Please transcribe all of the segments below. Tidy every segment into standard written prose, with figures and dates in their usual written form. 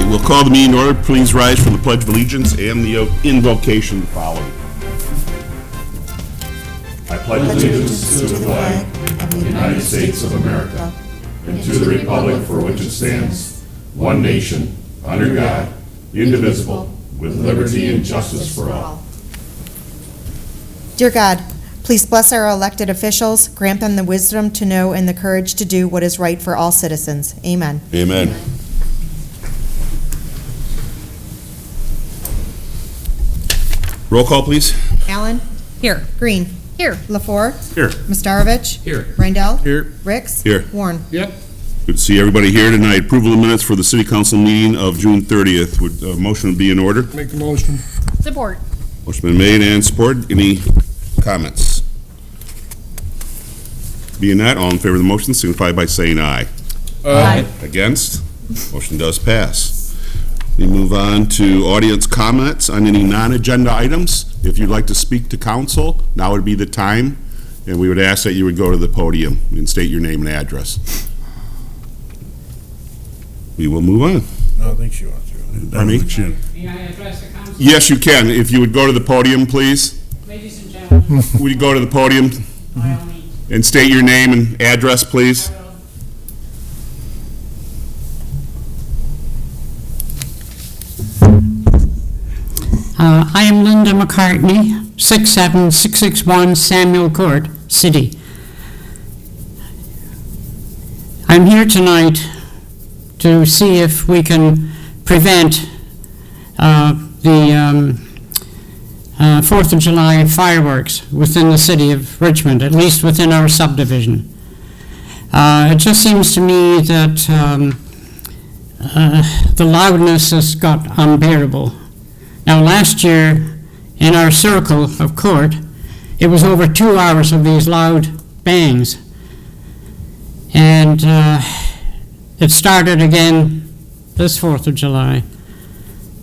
Okay, we'll call the meeting to order. Please rise for the Pledge of Allegiance and the invocation following. I pledge allegiance to the flag of the United States of America and to the republic for which it stands, one nation, under God, indivisible, with liberty and justice for all. Dear God, please bless our elected officials, grant them the wisdom to know and the courage to do what is right for all citizens. Amen. Amen. Roll call, please. Allen? Here. Green? Here. LaFour? Here. Mastarovich? Here. Reindel? Here. Ricks? Here. Warren? Yep. Good to see everybody here tonight. Approval of minutes for the City Council meeting of June 30th. Would a motion be in order? Make the motion. Support. Motion been made and supported. Any comments? Being that, all in favor of the motion signify by saying aye. Aye. Against? Motion does pass. We move on to audience comments on any non-agenda items. If you'd like to speak to council, now would be the time, and we would ask that you would go to the podium and state your name and address. We will move on. No, I think she wants to. Pardon me? May I address the council? Yes, you can. If you would go to the podium, please. Ladies and gentlemen, Would you go to the podium by all means. and state your name and address, please? I am Linda McCartney, 67661 Samuel Court, City. I'm here tonight to see if we can prevent the 4th of July fireworks within the city of Richmond, at least within our subdivision. It just seems to me that the loudness has got unbearable. Now, last year, in our circle of court, it was over 2 hours of these loud bangs. And it started again this 4th of July,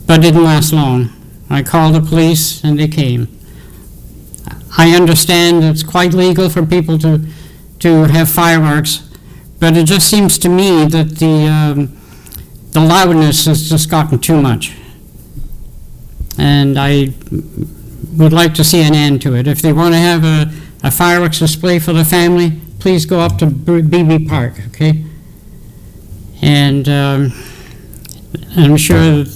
but didn't last long. I called the police and they came. I understand it's quite legal for people to have fireworks, but it just seems to me that the loudness has just gotten too much. And I would like to see an end to it. If they want to have a fireworks display for the family, please go up to BB Park, okay? And I'm sure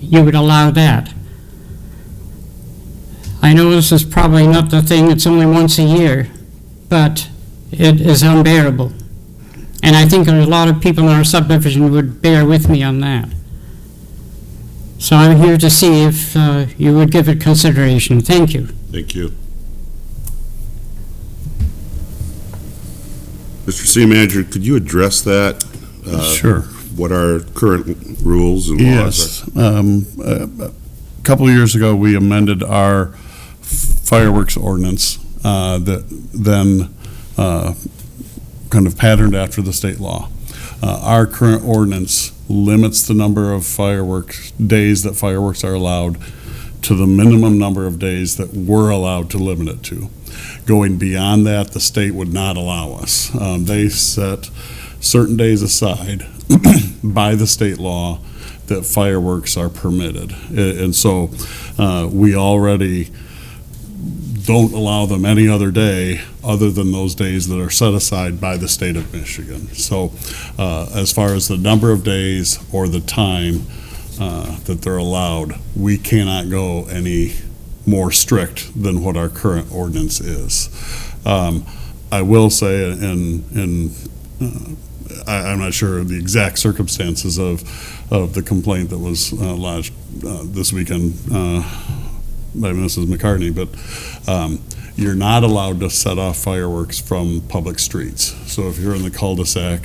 you would allow that. I know this is probably not the thing, it's only once a year, but it is unbearable. And I think a lot of people in our subdivision would bear with me on that. So I'm here to see if you would give it consideration. Thank you. Thank you. Mr. City Manager, could you address that? Sure. What our current rules and laws are? Yes. A couple of years ago, we amended our fireworks ordinance that then kind of patterned after the state law. Our current ordinance limits the number of fireworks days that fireworks are allowed to the minimum number of days that we're allowed to limit it to. Going beyond that, the state would not allow us. They set certain days aside by the state law that fireworks are permitted. And so we already don't allow them any other day other than those days that are set aside by the state of Michigan. So as far as the number of days or the time that they're allowed, we cannot go any more strict than what our current ordinance is. I will say, and I'm not sure the exact circumstances of the complaint that was lodged this weekend by Mrs. McCartney, but you're not allowed to set off fireworks from public streets. So if you're in the cul-de-sac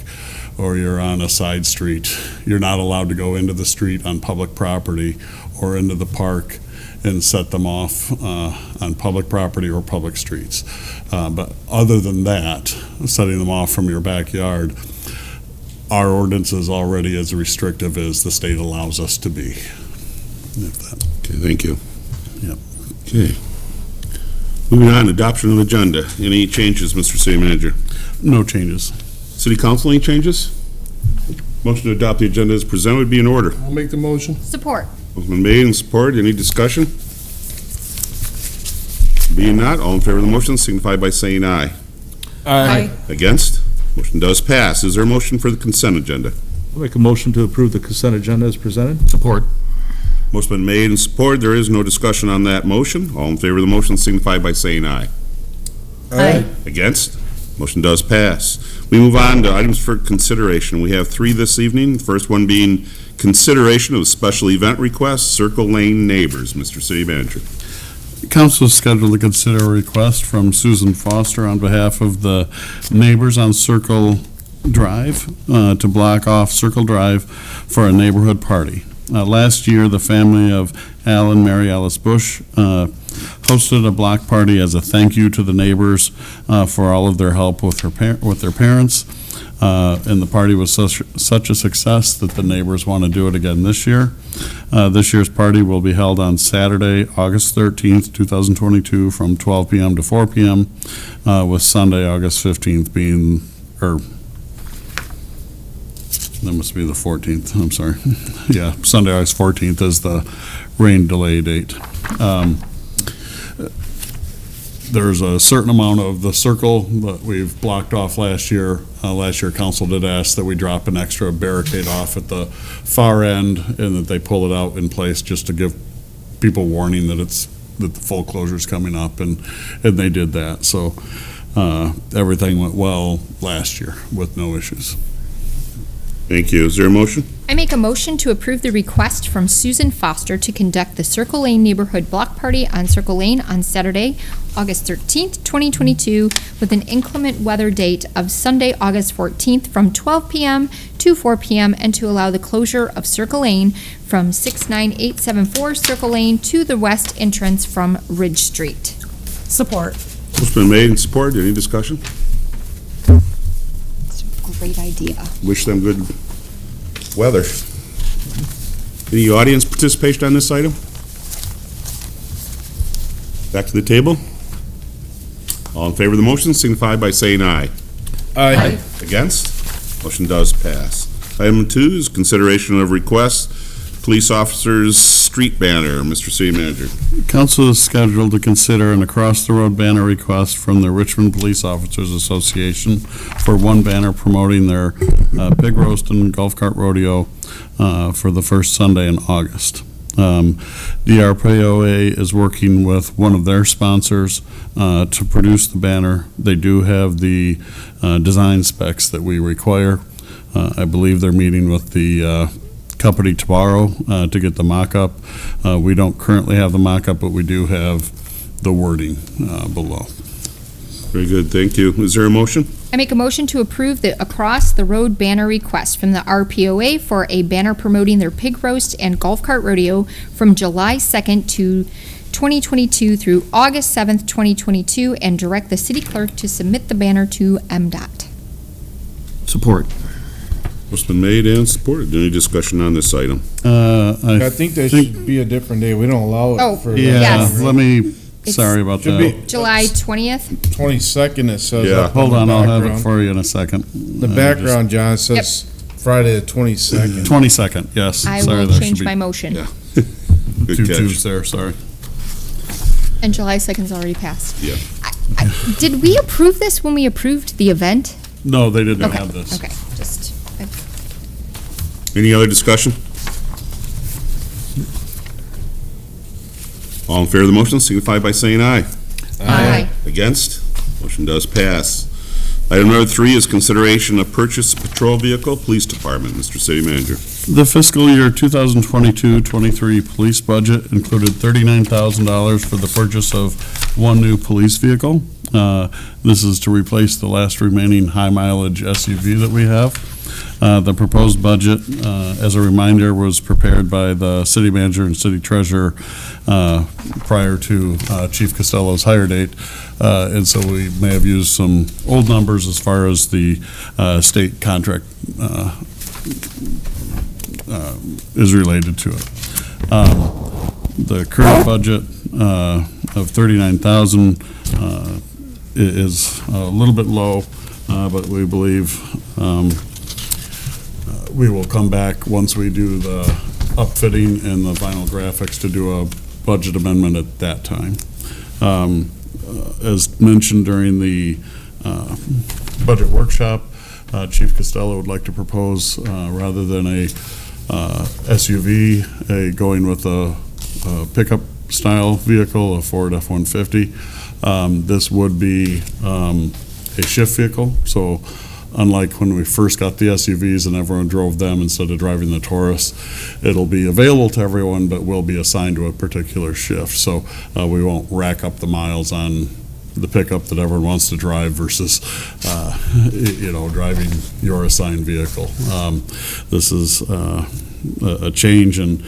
or you're on a side street, you're not allowed to go into the street on public property or into the park and set them off on public property or public streets. But other than that, setting them off from your backyard, our ordinance is already as restrictive as the state allows us to be. Okay, thank you. Yep. Okay. Moving on, adoption of agenda. Any changes, Mr. City Manager? No changes. City Council, any changes? Motion to adopt the agenda as presented would be in order. I'll make the motion. Support. Motion been made and supported. Any discussion? Being not, all in favor of the motion signify by saying aye. Against? Motion does pass. Is there a motion for the consent agenda? I'll make a motion to approve the consent agenda as presented. Support. Motion been made and supported. There is no discussion on that motion. All in favor of the motion signify by saying aye. Against? Motion does pass. We move on to items for consideration. We have 3 this evening. The first one being consideration of a special event request, Circle Lane Neighbors. Mr. City Manager. Council is scheduled to consider a request from Susan Foster on behalf of the neighbors on Circle Drive to block off Circle Drive for a neighborhood party. Last year, the family of Al and Mary Alice Bush hosted a block party as a thank you to the neighbors for all of their help with their parents. And the party was such a success that the neighbors want to do it again this year. This year's party will be held on Saturday, August 13th, 2022, from 12 p.m. to 4 p.m., with Sunday, August 15th being, that must be the 14th, I'm sorry. Yeah, Sunday, August 14th is the rain delay date. There's a certain amount of the circle that we've blocked off last year. Last year, council did ask that we drop an extra barricade off at the far end and that they pull it out in place just to give people warning that the full closure is coming up, and they did that. So everything went well last year with no issues. Thank you. Is there a motion? I make a motion to approve the request from Susan Foster to conduct the Circle Lane Neighborhood Block Party on Circle Lane on Saturday, August 13th, 2022, with an inclement weather date of Sunday, August 14th, from 12 p.m. to 4 p.m., and to allow the closure of Circle Lane from 69874 Circle Lane to the west entrance from Ridge Street. Support. Motion been made and supported. Any discussion? It's a great idea. Wish them good weather. Any audience participation on this item? Back to the table. All in favor of the motion signify by saying aye. Aye. Against? Motion does pass. Item 2 is consideration of request, police officers street banner. Mr. City Manager. Council is scheduled to consider an across-the-road banner request from the Richmond Police Officers Association for one banner promoting their pig roast and golf cart rodeo for the first Sunday in August. The RPOA is working with one of their sponsors to produce the banner. They do have the design specs that we require. I believe they're meeting with the company tomorrow to get the mock-up. We don't currently have the mock-up, but we do have the wording below. Very good, thank you. Is there a motion? I make a motion to approve the Across the Road banner request from the RPOA for a banner promoting their pig roast and golf cart rodeo from July 2nd to 2022 through August 7th, 2022, and direct the city clerk to submit the banner to MDOT. Support. Motion been made and supported. Any discussion on this item? I think there should be a different day. We don't allow Oh, it for. Yeah, Yes. let me, It's- sorry about Should that. be July 20th? 22nd, it says. Yeah. up Hold in the on, I'll have it background. for you in a second. The background, John, says Friday the 22nd. 22nd, yes. I Sorry, will that should change be my motion. Yeah. Two Good catch. twos there, sorry. And July 2nd's already passed. Yeah. Did we approve this when we approved the event? No, they didn't Okay, have this. okay, just, Any other discussion? All in favor of the motion signify by saying aye. aye. Against? Motion does pass. Item number 3 is consideration of purchase of patrol vehicle, police department. Mr. City Manager. The fiscal year 2022-23 police budget included $39,000 for the purchase of one new police vehicle. This is to replace the last remaining high-mileage SUV that we have. The proposed budget, as a reminder, was prepared by the city manager and city treasurer prior to Chief Costello's hire date. And so we may have used some old numbers as far as the state contract is related to it. The current budget of $39,000 is a little bit low, but we believe we will come back once we do the upfitting and the final graphics to do a budget amendment at that time. As mentioned during the budget workshop, Chief Costello would like to propose, rather than a SUV, going with a pickup style vehicle, a Ford F-150. This would be a shift vehicle, so unlike when we first got the SUVs and everyone drove them instead of driving the Taurus, it'll be available to everyone, but will be assigned to a particular shift. So we won't rack up the miles on the pickup that everyone wants to drive versus, driving your assigned vehicle. This is a change, and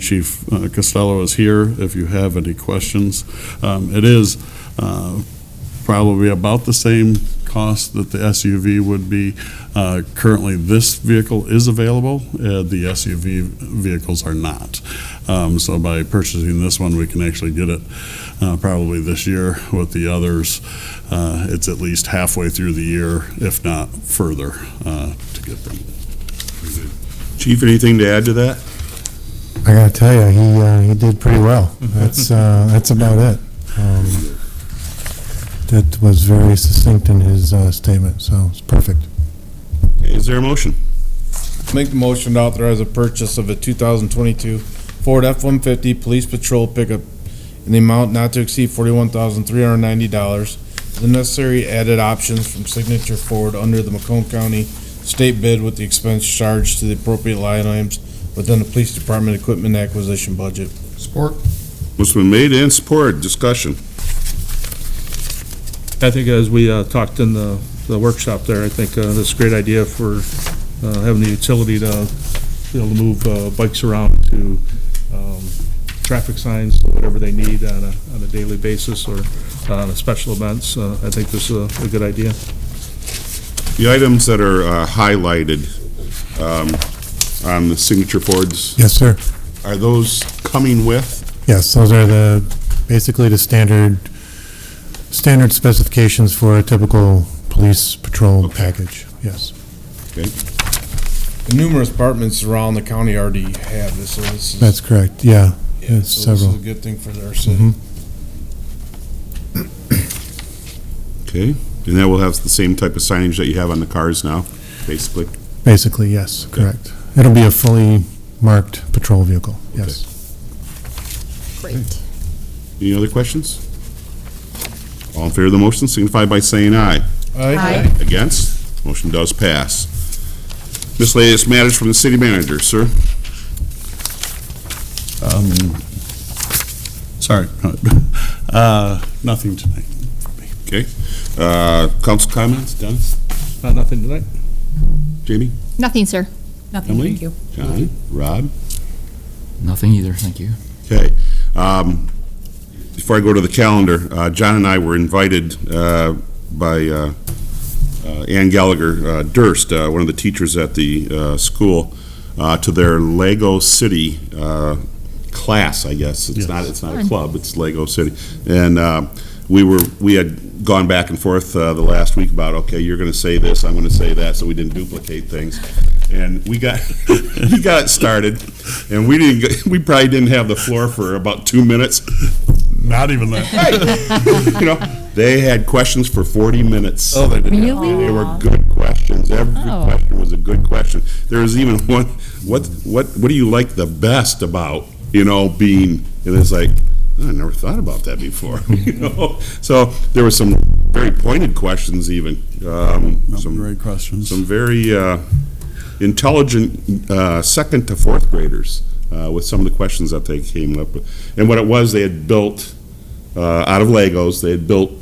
Chief Costello is here if you have any questions. It is probably about the same cost that the SUV would be. Currently, this vehicle is available. The SUV vehicles are not. So by purchasing this one, we can actually get it probably this year. With the others, it's at least halfway through the year, if not further, to get them. Chief, anything to add to that? I gotta tell you, he did pretty well. That's about it. That was very succinct in his statement, so it's perfect. Okay, is there a motion? Make the motion to authorize the purchase of a 2022 Ford F-150 Police Patrol pickup in the amount not to exceed $41,390. The necessary added options from Signature Ford under the Macomb County state bid with the expense charged to the appropriate line items within the Police Department equipment acquisition budget. Support. Motion been made and supported. Discussion. I think as we talked in the workshop there, I think this is a great idea for having the utility to be able to move bikes around to traffic signs, whatever they need on a daily basis or on special events. I think this is a good idea. The items that are highlighted on the Signature Fords, Yes, sir. are those coming with? Yes, those are basically the standard specifications for a typical police patrol package, yes. Okay. The numerous departments around the county already have this, so this is. That's correct, yeah. Yeah, It's so this several. is a good thing for our city. Okay. And that will have the same type of signage that you have on the cars now, basically? Basically, yes, correct. It'll be a fully marked patrol vehicle, yes. Great. Any other questions? All in favor of the motion signify by saying aye. Aye. Against? Motion does pass. Miscellaneous matters from the city manager, sir. Sorry. Nothing tonight. Okay. Council comments, Dennis? Nothing tonight? Jamie? Nothing, sir. Nothing, Emily? thank you. John? Rob? Nothing either, thank you. Okay. Before I go to the calendar, John and I were invited by Ann Gallagher Durst, one of the teachers at the school, to their Lego City class, I guess. It's not a club, it's Lego City. And we had gone back and forth the last week about, okay, you're going to say this, I'm going to say that, so we didn't duplicate things. And we got we got it started, and we probably didn't have the floor for about 2 minutes. Not even that. They had questions for 40 minutes. Oh, they did. Really? And they were good questions. Every question was a good question. There was even one, what do you like the best about, being, and it's like, I never thought about that before, So there were some very pointed questions even. Some great questions. Some very intelligent second to fourth graders with some of the questions that they came up with. And what it was, they had built, out of Legos, they had built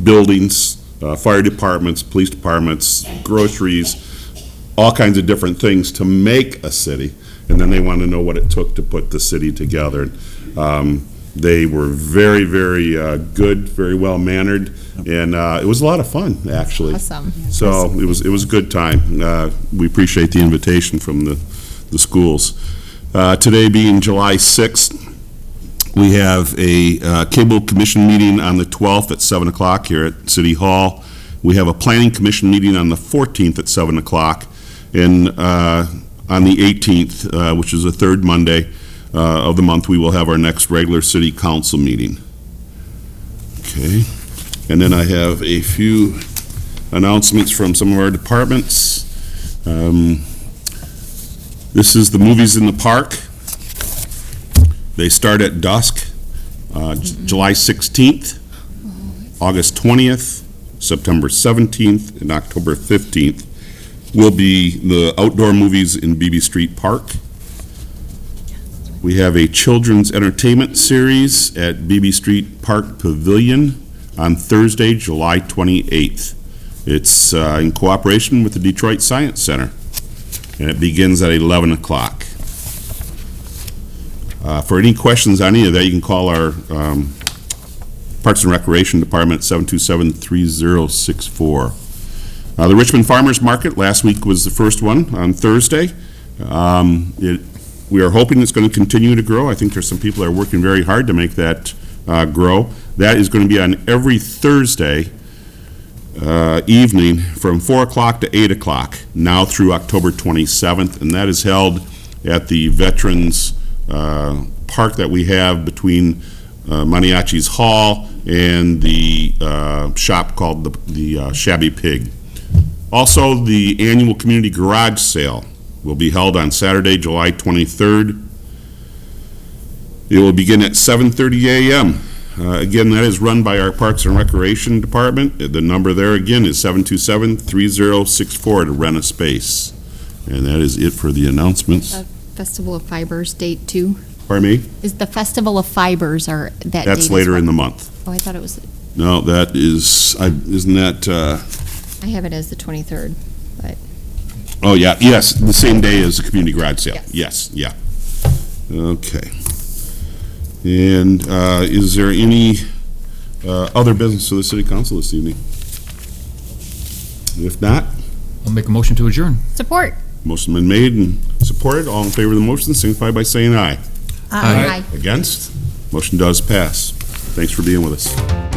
buildings, fire departments, police departments, groceries, all kinds of different things to make a city. And then they wanted to know what it took to put the city together. They were very, very good, very well-mannered, and it was a lot of fun, actually. Awesome. So it was a good time. We appreciate the invitation from the schools. Today being July 6th, we have a Cable Commission meeting on the 12th at 7 o'clock here at City Hall. We have a Planning Commission meeting on the 14th at 7 o'clock. And on the 18th, which is the third Monday of the month, we will have our next regular city council meeting. Okay. And then I have a few announcements from some of our departments. This is the Movies in the Park. They start at dusk, July 16th, August 20th, September 17th, and October 15th will be the outdoor movies in BB Street Park. We have a children's entertainment series at BB Street Park Pavilion on Thursday, July 28th. It's in cooperation with the Detroit Science Center, and it begins at 11 o'clock. For any questions on any of that, you can call our Parks and Recreation Department at 727-3064. The Richmond Farmers Market, last week was the first one on Thursday. We are hoping it's going to continue to grow. I think there's some people that are working very hard to make that grow. That is going to be on every Thursday evening from 4 o'clock to 8 o'clock, now through October 27th, and that is held at the Veterans Park that we have between Maniachi's Hall and the shop called the Shabby Pig. Also, the annual community garage sale will be held on Saturday, July 23rd. It will begin at 7:30 a.m. Again, that is run by our Parks and Recreation Department. The number there again is 727-3064 to rent a space. And that is it for the announcements. Festival of Fibers date too? Pardon me? Is the Festival of Fibers or that date? That's later in the month. Oh, I thought it was, No, that is, isn't that, I have it as the 23rd, but. oh, yeah, yes, the same day as the community garage sale. Yes. Yes, yeah. Okay. And is there any other business of the city council this evening? If not, I'll make a motion to adjourn. Support. motion been made and supported. All in favor of the motion, signify by saying aye. Aye. Against? Motion does pass. Thanks for being with us.